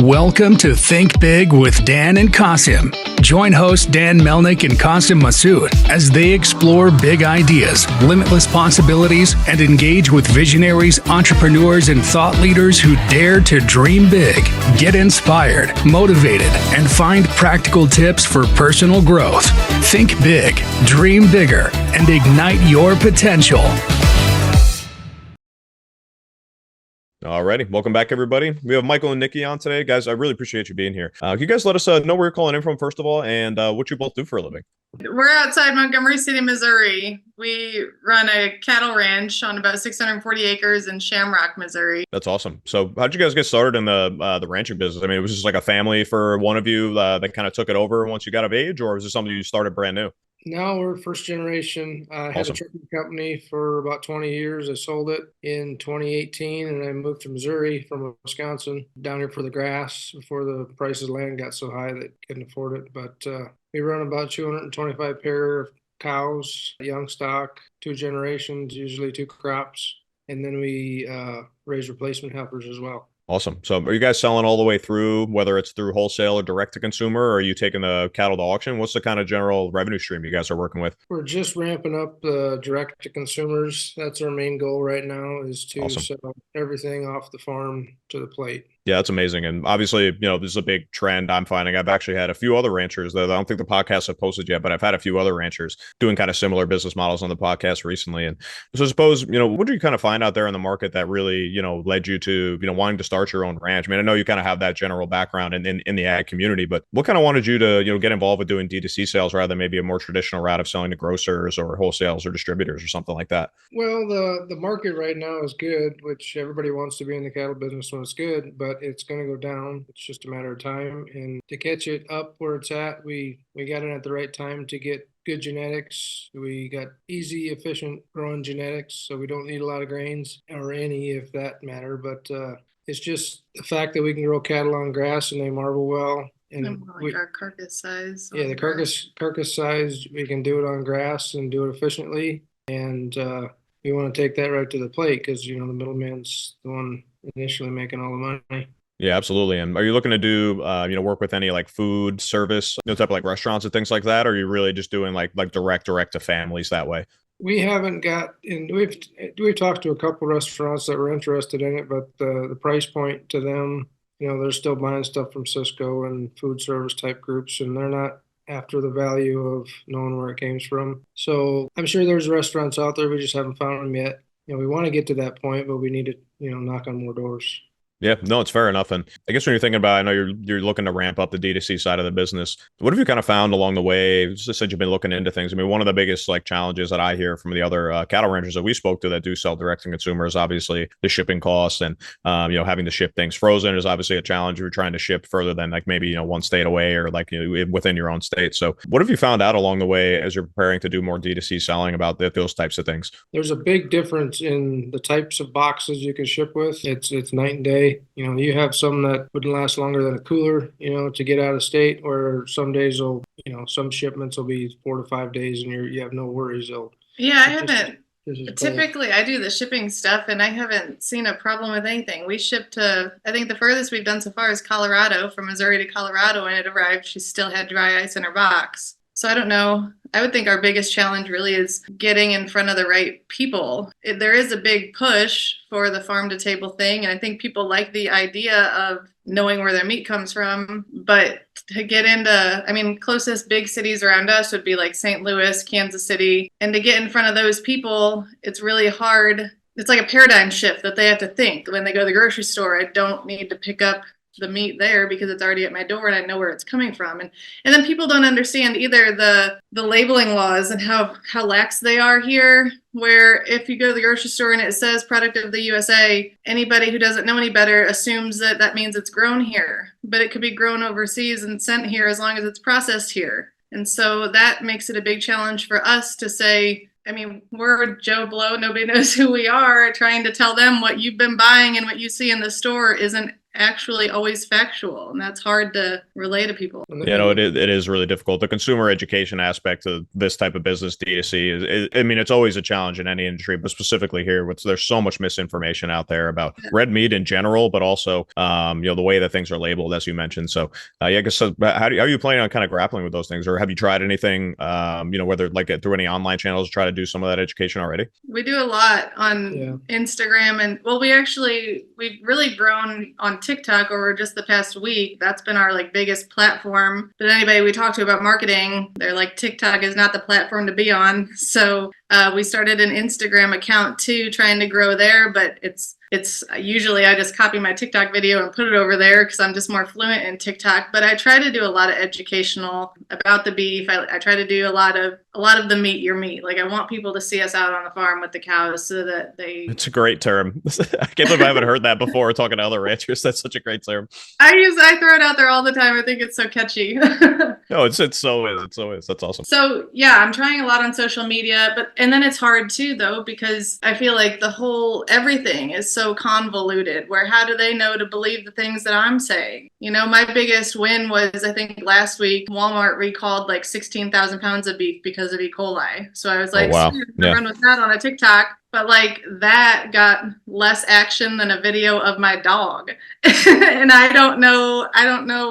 Welcome to Think Big with Dan and Qasim. Join hosts Dan Melnick and Qasim Masood as they explore big ideas, limitless possibilities, and engage with visionaries, entrepreneurs, and thought leaders who dare to dream big, get inspired, motivated, and find practical tips for personal growth. Think big, dream bigger, and ignite your potential. Alrighty, welcome back, everybody. We have Michael and Nikki on today. Guys, I really appreciate you being here. Can you guys let us know where you're calling in from, first of all, and what you both do for a living? We're outside Montgomery City, Missouri. We run a cattle ranch on about 640 acres in Shamrock, Missouri. That's awesome. So how'd you guys get started in the ranching business? I mean, it was just like a family for one of you that kind of took it over once you got of age, or was it something you started brand new? No, we're first generation. I had a trucking company for about 20 years. I sold it in 2018, and I moved to Missouri from Wisconsin down here for the grass before the price of land got so high that couldn't afford it. But we run about 225 pair of cows, young stock, 2 generations, usually 2 crops, and then we raise replacement heifers as well. Awesome. So are you guys selling all the way through, whether it's through wholesale or direct to consumer, or are you taking the cattle to auction? What's the kind of general revenue stream you guys are working with? We're just ramping up the direct to consumers. That's our main goal right now, is to sell everything off the farm to the plate. Yeah, that's amazing. And obviously, you know, this is a big trend I'm finding. I've actually had a few other ranchers that I don't think the podcast have posted yet, but I've had a few other ranchers doing kind of similar business models on the podcast recently. And so I suppose, you know, what do you kind of find out there in the market that really, you know, led you to, you know, wanting to start your own ranch? I mean, I know you kind of have that general background in the ag community, but what kind of wanted you to, you know, get involved with doing D2C sales rather than maybe a more traditional route of selling to grocers or wholesales or distributors or something like that? Well, the market right now is good, which everybody wants to be in the cattle business when it's good, but it's going to go down. It's just a matter of time. And to catch it up where it's at, we got in at the right time to get good genetics. We got easy, efficient growing genetics, so we don't need a lot of grains, or any if that matter. But it's just the fact that we can grow cattle on grass and they marble well. And like our carcass size. Yeah, the carcass size, we can do it on grass and do it efficiently. And we want to take that right to the plate because, you know, the middleman's the one initially making all the money. Yeah, absolutely. And are you looking to do, you know, work with any like food service, you know, type of like restaurants and things like that? Or are you really just doing like direct to families that way? We haven't got in. We've talked to a couple restaurants that were interested in it, but the price point to them, you know, they're still buying stuff from Cisco and food service type groups, and they're not after the value of knowing where it came from. So I'm sure there's restaurants out there. We just haven't found them yet. You know, we want to get to that point, but we need to, you know, knock on more doors. Yeah, no, it's fair enough. And I guess when you're thinking about, I know you're looking to ramp up the D2C side of the business. What have you kind of found along the way? Just said you've been looking into things. I mean, one of the biggest like challenges that I hear from the other cattle ranchers that we spoke to that do sell direct to consumer is obviously the shipping costs, and you know, having to ship things frozen is obviously a challenge. You're trying to ship further than like maybe, you know, one state away or like, you know, within your own state. So what have you found out along the way as you're preparing to do more D2C selling about those types of things? There's a big difference in the types of boxes you can ship with. It's night and day. You know, you have some that wouldn't last longer than a cooler, you know, to get out of state, where some days will, you know, some shipments will be 4 to 5 days and you have no worries. Yeah, I haven't. Typically, I do the shipping stuff and I haven't seen a problem with anything. We shipped to, I think the furthest we've done so far is Colorado, from Missouri to Colorado, and it arrived. She still had dry ice in her box. So I don't know. I would think our biggest challenge really is getting in front of the right people. There is a big push for the farm to table thing, and I think people like the idea of knowing where their meat comes from. But to get into, I mean, closest big cities around us would be like St. Louis, Kansas City. And to get in front of those people, it's really hard. It's like a paradigm shift that they have to think. When they go to the grocery store, I don't need to pick up the meat there because it's already at my door and I know where it's coming from. And then people don't understand either the labeling laws and how lax they are here, where if you go to the grocery store and it says product of the USA, anybody who doesn't know any better assumes that that means it's grown here, but it could be grown overseas and sent here as long as it's processed here. And so that makes it a big challenge for us to say, I mean, we're Joe Blow, nobody knows who we are, trying to tell them what you've been buying and what you see in the store isn't actually always factual, and that's hard to relay to people. It is really difficult. The consumer education aspect of this type of business, D2C, I mean, it's always a challenge in any industry, but specifically here, there's so much misinformation out there about red meat in general, but also, the way that things are labeled, as you mentioned. So, how are you planning on kind of grappling with those things, or have you tried anything, whether like through any online channels, try to do some of that education already? We do a lot on Instagram, and we've really grown on TikTok over just the past week. That's been our biggest platform. But anybody we talk to about marketing, they're like, TikTok is not the platform to be on. So we started an Instagram account too, trying to grow there, but it's usually I just copy my TikTok video and put it over there because I'm just more fluent in TikTok. But I try to do a lot of educational about the beef. I try to do a lot of the meat your meat. Like, I want people to see us out on the farm with the cows so that they. It's a great term. I can't believe I haven't heard that before talking to other ranchers. That's such a great term. I throw it out there all the time. I think it's so catchy. No, it so is. That's awesome. So yeah, I'm trying a lot on social media, and then it's hard too though, because I feel like everything is so convoluted, where how do they know to believe the things that I'm saying? My biggest win was, I think last week, Walmart recalled 16,000 pounds of beef because of E. coli. So I was like, oh, wow. Run with that on a TikTok. But that got less action than a video of my dog. And I don't know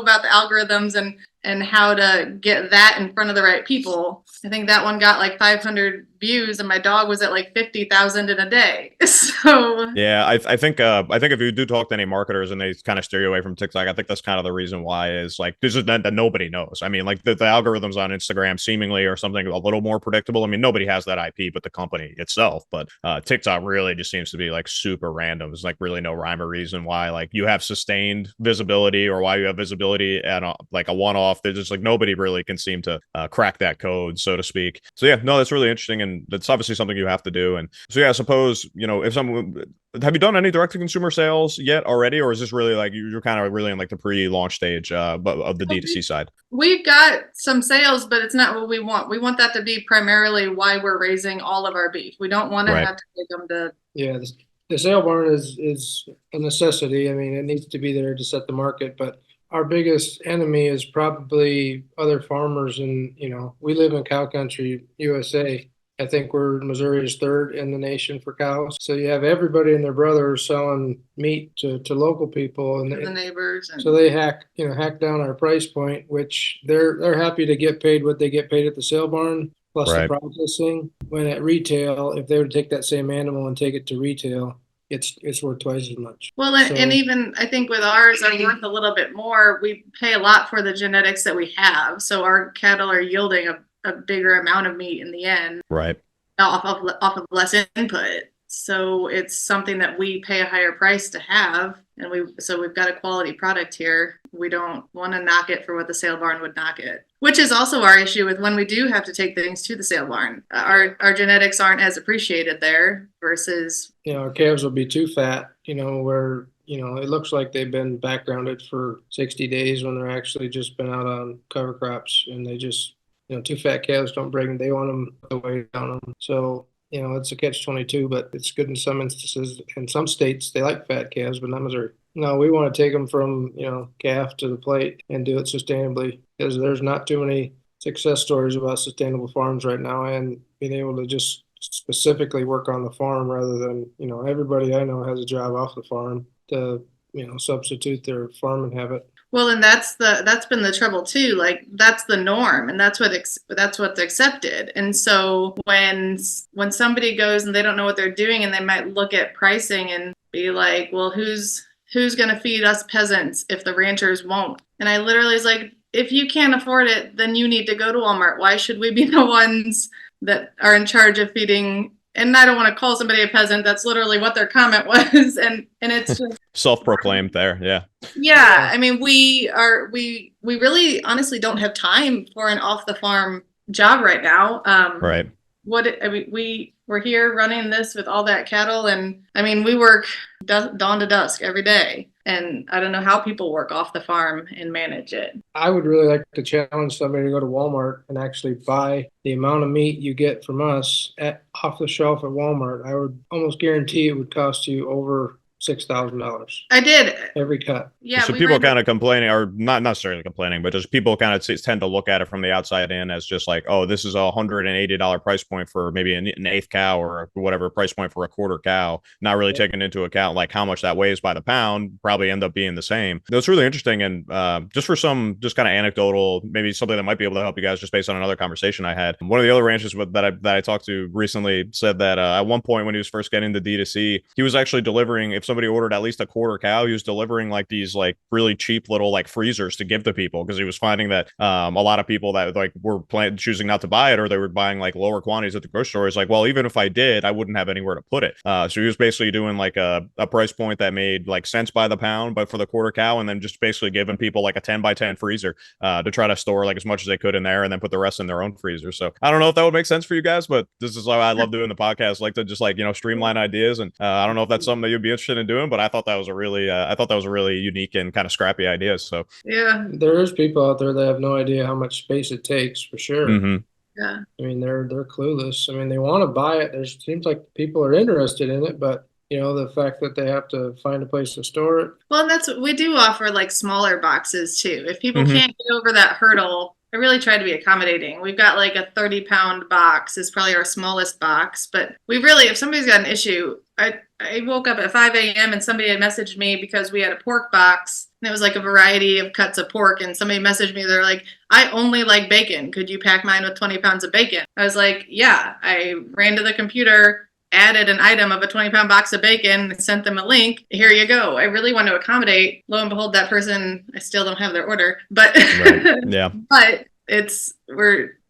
about the algorithms and how to get that in front of the right people. I think that one got 500 views, and my dog was at 50,000 in a day. So yeah, I think if you do talk to any marketers and they kind of steer you away from TikTok, I think that's kind of the reason why is this is that nobody knows. I mean, the algorithms on Instagram seemingly are something a little more predictable. I mean, nobody has that IP but the company itself. But TikTok really just seems to be super random. There's really no rhyme or reason why you have sustained visibility or why you have visibility at a one-off. There's just nobody really can seem to crack that code, so to speak. So yeah, no, that's really interesting, and that's obviously something you have to do. And so yeah, I suppose if have you done any direct to consumer sales yet already, or is this really you're kind of really in the pre-launch stage of the D2C side? We've got some sales, but it's not what we want. We want that to be primarily why we're raising all of our beef. We don't want to have to take them to. Yeah, the sale barn is a necessity. I mean, it needs to be there to set the market, but our biggest enemy is probably other farmers, and we live in cow country, USA. I think Missouri is third in the nation for cows. So you have everybody and their brother selling meat to local people, and the neighbors. So they hack down our price point, which they're happy to get paid what they get paid at the sale barn plus the processing. When at retail, if they were to take that same animal and take it to retail, it's worth twice as much. Well, and even I think with ours are worth a little bit more. We pay a lot for the genetics that we have, so our cattle are yielding a bigger amount of meat in the end, right? Off of less input. So it's something that we pay a higher price to have, and we've got a quality product here. We don't want to knock it for what the sale barn would knock it, which is also our issue with when we do have to take things to the sale barn. Our genetics aren't as appreciated there versus our calves will be too fat, where it looks like they've been backgrounded for 60 days when they're actually just been out on cover crops, and they just too fat calves don't break them. They want them the weight on them. So it's a catch-22, but it's good in some instances. In some states, they like fat calves, but not Missouri. No, we want to take them from, calf to the plate and do it sustainably, because there's not too many success stories about sustainable farms right now, and being able to just specifically work on the farm rather than, everybody I know has a job off the farm to, substitute their farming habit. Well, and that's been the trouble too. That's the norm, and that's what's accepted. And so when somebody goes and they don't know what they're doing, and they might look at pricing and be like, well, who's going to feed us peasants if the ranchers won't? And I literally was like, if you can't afford it, then you need to go to Walmart. Why should we be the ones that are in charge of feeding? And I don't want to call somebody a peasant. That's literally what their comment was. And it's just self-proclaimed there. Yeah. Yeah. I mean, we really honestly don't have time for an off the farm job right now. Right. We're here running this with all that cattle. And I mean, we work dawn to dusk every day. And I don't know how people work off the farm and manage it. I would really like to challenge somebody to go to Walmart and actually buy the amount of meat you get from us off the shelf at Walmart. I would almost guarantee it would cost you over $6,000 I did. every cut. Yeah. So people kind of complaining, or not necessarily complaining, but just people kind of tend to look at it from the outside in as just like, oh, this is $180 price point for maybe an eighth cow or whatever price point for a quarter cow, not really taking into account like how much that weighs by the pound, probably end up being the same. That's really interesting. And just for some just kind of anecdotal, maybe something that might be able to help you guys just based on another conversation I had. One of the other ranchers that I talked to recently said that at one point when he was first getting into D2C, he was actually delivering, if somebody ordered at least a quarter cow, he was delivering like these like really cheap little like freezers to give to people because he was finding that a lot of people that like were choosing not to buy it, or they were buying like lower quantities at the grocery store. It's like, well, even if I did, I wouldn't have anywhere to put it. So he was basically doing like a price point that made like cents by the pound, but for the quarter cow, and then just basically giving people like a 10 by 10 freezer to try to store like as much as they could in there and then put the rest in their own freezer. So I don't know if that would make sense for you guys, but this is why I love doing the podcast, like to just like, streamline ideas. And I don't know if that's something that you'd be interested in doing, but I thought that was a really unique and kind of scrappy idea. So yeah, there is people out there that have no idea how much space it takes for sure. Mm-hmm. Yeah. I mean, they're clueless. I mean, they want to buy it. There seems like people are interested in it, but the fact that they have to find a place to store it. Well, and that's what we do offer, like smaller boxes too. If people can't get over that hurdle, I really try to be accommodating. We've got like a 30-pound box is probably our smallest box, but we really, if somebody's got an issue, I woke up at 5 a.m. and somebody had messaged me because we had a pork box and it was like a variety of cuts of pork. And somebody messaged me, they're like, I only like bacon. Could you pack mine with 20 pounds of bacon? I was like, yeah. I ran to the computer, added an item of a 20-pound box of bacon, sent them a link. Here you go. I really want to accommodate. Lo and behold, that person, I still don't have their order, but right. Yeah. But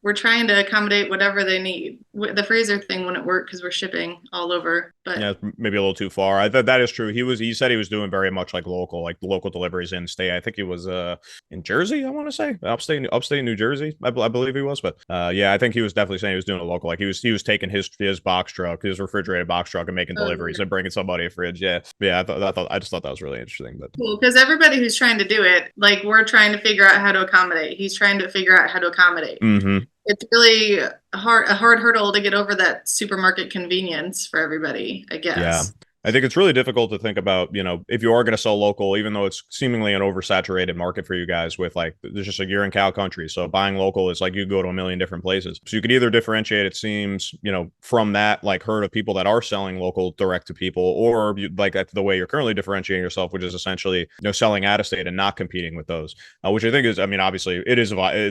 we're trying to accommodate whatever they need. The freezer thing wouldn't work because we're shipping all over. But yeah, maybe a little too far. That is true. He said he was doing very much like local deliveries in state. I think he was in Jersey, I want to say upstate New Jersey. I believe he was. But yeah, I think he was definitely saying he was doing a local. Like he was taking his box truck, his refrigerated box truck, and making deliveries and bringing somebody a fridge. Yeah. I just thought that was really interesting. But cool, because everybody who's trying to do it, like we're trying to figure out how to accommodate. He's trying to figure out how to accommodate. Mm-hmm. It's really a hard hurdle to get over that supermarket convenience for everybody, I guess. Yeah. I think it's really difficult to think about, if you are going to sell local, even though it's seemingly an oversaturated market for you guys with like, there's just like you're in cow country. So buying local is like you go to a million different places. So you could either differentiate, it seems, from that like herd of people that are selling local direct to people, or like the way you're currently differentiating yourself, which is essentially, selling out of state and not competing with those, which I think is, obviously it's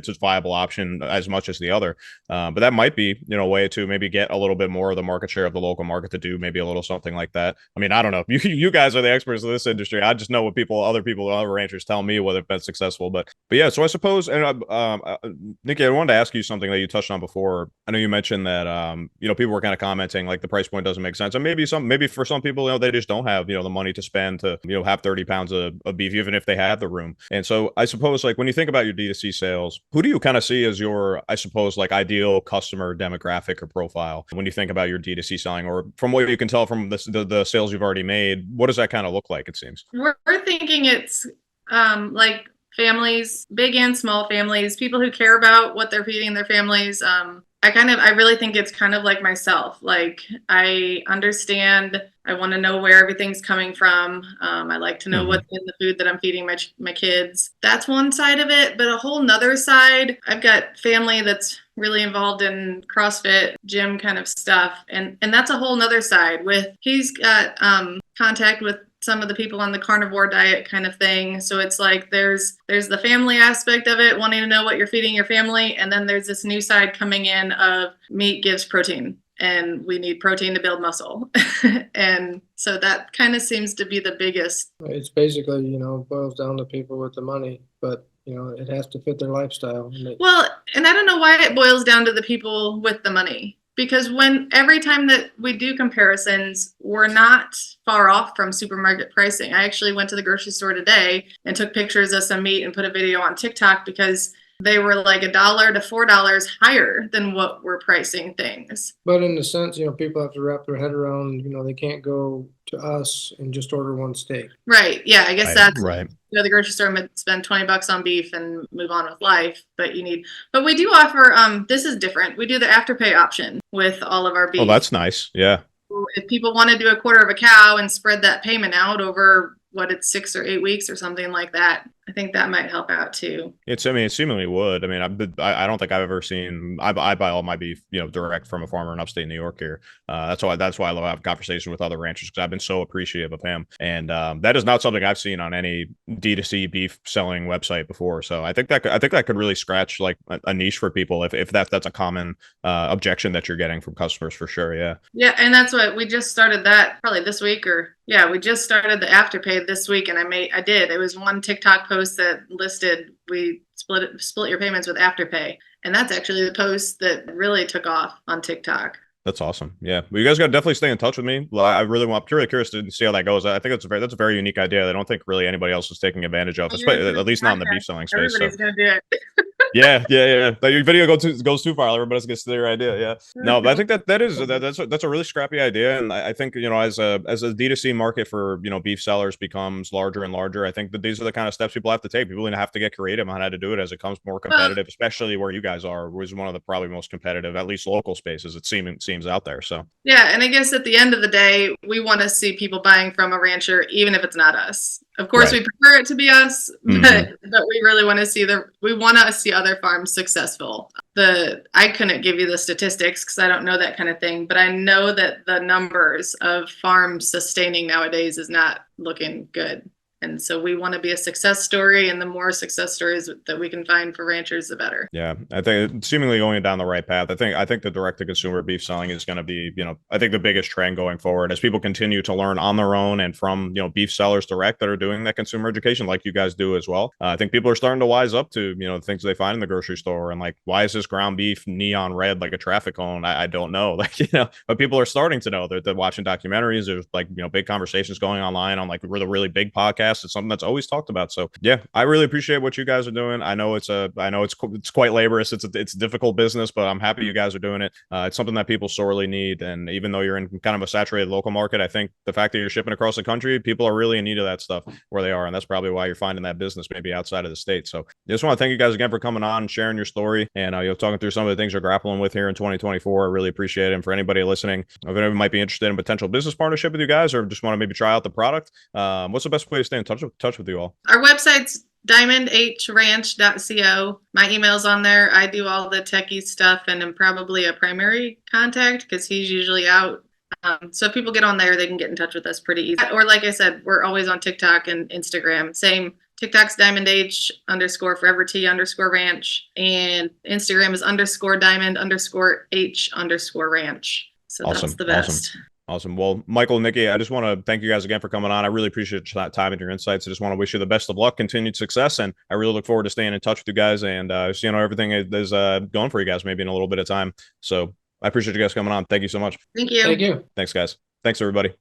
a viable option as much as the other. But that might be, a way to maybe get a little bit more of the market share of the local market to do maybe a little something like that. I mean, I don't know. You guys are the experts of this industry. I just know what other ranchers tell me whether it's been successful. But yeah, so I suppose, and Nikki, I wanted to ask you something that you touched on before. I know you mentioned that people were kind of commenting like the price point doesn't make sense, and maybe for some people, they just don't have the money to spend to have 30 pounds of beef, even if they have the room. And so I suppose like when you think about your D2C sales, who do you kind of see as your, I suppose, like ideal customer demographic or profile when you think about your D2C selling, or from what you can tell from the sales you've already made, what does that kind of look like? It seems we're thinking it's like families, big and small families, people who care about what they're feeding their families. I really think it's kind of like myself. Like I understand, I want to know where everything's coming from. I like to know what's in the food that I'm feeding my kids. That's one side of it. But a whole nother side, I've got family that's really involved in CrossFit, gym kind of stuff. And that's a whole nother side he's got contact with some of the people on the carnivore diet kind of thing. So it's like there's the family aspect of it, wanting to know what you're feeding your family. And then there's this new side coming in of meat gives protein, and we need protein to build muscle. And so that kind of seems to be the biggest. It's basically, boils down to people with the money, but it has to fit their lifestyle. Well, and I don't know why it boils down to the people with the money. Because every time that we do comparisons, we're not far off from supermarket pricing. I actually went to the grocery store today and took pictures of some meat and put a video on TikTok because they were like $1 to $4 higher than what we're pricing things. But in the sense, people have to wrap their head around, they can't go to us and just order one steak. Right. Yeah. I guess that's right. The grocery store might spend $20 on beef and move on with life, but but we do offer, this is different. We do the afterpay option with all of our beef. Oh, that's nice. Yeah. if people want to do a quarter of a cow and spread that payment out over it's 6 or 8 weeks or something like that, I think that might help out too. It seemingly would. I mean, I don't think I've ever seen. I buy all my beef, direct from a farmer in upstate New York here. That's why I love having conversations with other ranchers, because I've been so appreciative of him, and that is not something I've seen on any D2C beef selling website before. So I think that could really scratch like a niche for people if that's a common objection that you're getting from customers, for sure. Yeah. Yeah, and that's what we just started that probably this week, or yeah, we just started the Afterpay this week, and it was one TikTok post that listed we split your payments with Afterpay, and that's actually the post that really took off on TikTok. That's awesome. Yeah. Well, you guys got to definitely stay in touch with me. I'm really curious to see how that goes. I think that's a very unique idea. I don't think really anybody else is taking advantage of, at least not in the beef selling space. Everybody's going to do it. Yeah. Your video goes too far. Everybody else gets their idea. Yeah. No, but I think that's a really scrappy idea. And I think, as a D2C market for, beef sellers becomes larger and larger, I think that these are the kind of steps people have to take. People have to get creative on how to do it as it becomes more competitive, especially where you guys are, was one of the probably most competitive, at least local spaces it seems out there. So yeah, and I guess at the end of the day, we want to see people buying from a rancher, even if it's not us. Of course, right. We prefer it to be us, but we really want to see other farms successful. I couldn't give you the statistics because I don't know that kind of thing, but I know that the numbers of farms sustaining nowadays is not looking good. And so we want to be a success story, and the more success stories that we can find for ranchers, the better. Yeah, I think it's seemingly going down the right path. I think the direct-to-consumer beef selling is going to be, I think the biggest trend going forward as people continue to learn on their own and from, beef sellers direct that are doing that consumer education like you guys do as well. I think people are starting to wise up to, the things they find in the grocery store, and like, why is this ground beef neon red like a traffic cone? I don't know. But people are starting to know. They're watching documentaries. There's like, big conversations going online on like really big podcasts. It's something that's always talked about. So yeah, I really appreciate what you guys are doing. I know it's quite laborious. It's a difficult business, but I'm happy you guys are doing it. It's something that people sorely need. And even though you're in kind of a saturated local market, I think the fact that you're shipping across the country, people are really in need of that stuff where they are. And that's probably why you're finding that business maybe outside of the state. So I just want to thank you guys again for coming on and sharing your story, and talking through some of the things you're grappling with here in 2024. I really appreciate it. And for anybody listening, if anyone might be interested in potential business partnership with you guys, or just want to maybe try out the product, what's the best way to stay in touch with you all? Our website's diamondhranch.co. My email's on there. I do all the techie stuff, and I'm probably a primary contact because he's usually out. So if people get on there, they can get in touch with us pretty easy. Or like I said, we're always on TikTok and Instagram. Same. TikTok's diamondh_forever_t_ranch, and Instagram is _diamond_h_ranch. So awesome. That's the best. Awesome. Well, Michael and Nikki, I just want to thank you guys again for coming on. I really appreciate your time and your insights. I just want to wish you the best of luck, continued success, and I really look forward to staying in touch with you guys and seeing how everything is going for you guys maybe in a little bit of time. So I appreciate you guys coming on. Thank you so much. Thank you. Thank you. Thanks, guys. Thanks, everybody.